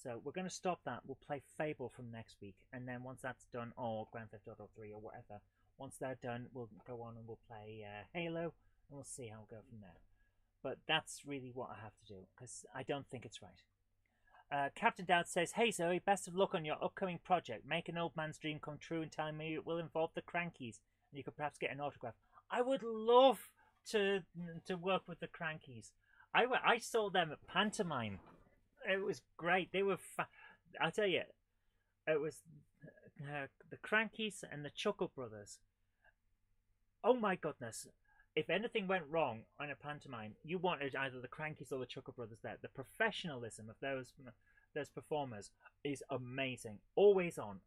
So we're going to stop that. We'll play Fable from next week, and then once that's done, or Grand Theft Auto 3 or whatever, once they're done, we'll go on and we'll play Halo, and we'll see how we'll go from there. But that's really what I have to do, because I don't think it's right. Captain Dad says, "Hey Zoe, best of luck on your upcoming project. Make an old man's dream come true and tell me it will involve the Crankies, and you could perhaps get an autograph." I would love to work with the Crankies. I saw them at Pantomime. It was great. They were, I'll tell you, it was the Crankies and the Chuckle Brothers. Oh my goodness. If anything went wrong on a pantomime, you wanted either the Crankies or the Chuckle Brothers there. The professionalism of those performers is amazing. Always on.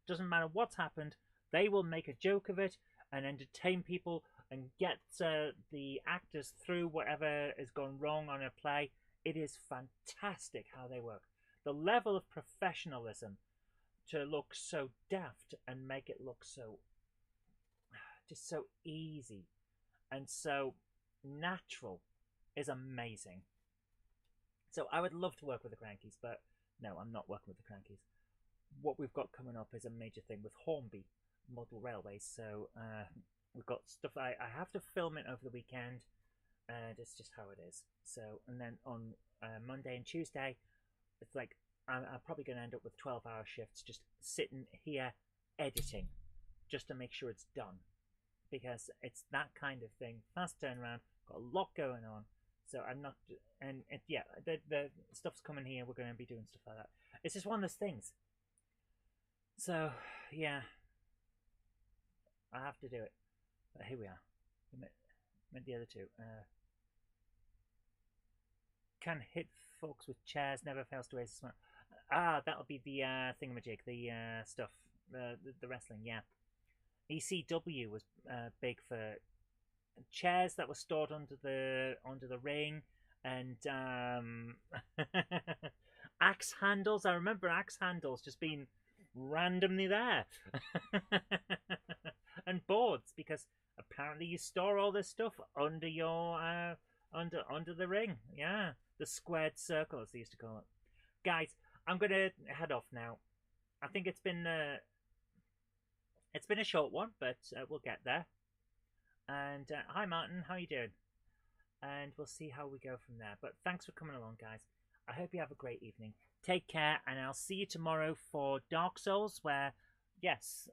Doesn't matter what's happened, they will make a joke of it and entertain people and get the actors through whatever is gone wrong on a play. It is fantastic how they work. The level of professionalism to look so daft and make it look so just so easy and so natural is amazing. So I would love to work with the Crankies, but no, I'm not working with the Crankies. What we've got coming up is a major thing with Hornby Model Railways. So we've got stuff I have to film it over the weekend, and it's just how it is. So, and then on Monday and Tuesday, it's like I'm probably going to end up with 12-hour shifts just sitting here editing just to make sure it's done, because it's that kind of thing. Fast turnaround, got a lot going on. So I'm not, and yeah, the stuff's coming here. We're going to be doing stuff like that. It's just one of those things. So yeah, I have to do it. But here we are. Meant the other two. Can hit folks with chairs, never fails to raise a smile. That'll be the thingamajig, the stuff, the wrestling. Yeah, ECW was big for chairs that were stored under the ring, and axe handles. I remember axe handles just being randomly there, and boards, because apparently you store all this stuff under your under the ring. Yeah, the squared circle, as they used to call it. Guys, I'm gonna head off now. I think it's been a short one, but we'll get there. And hi Martin, how you doing? And we'll see how we go from there. But thanks for coming along, guys. I hope you have a great evening. Take care, and I'll see you tomorrow for Dark Souls, where yes,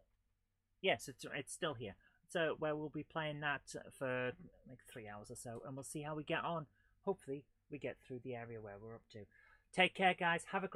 it's still here. So where we'll be playing that for like 3 hours or so, and we'll see how we get on. Hopefully we get through the area where we're up to. Take care, guys. Have a great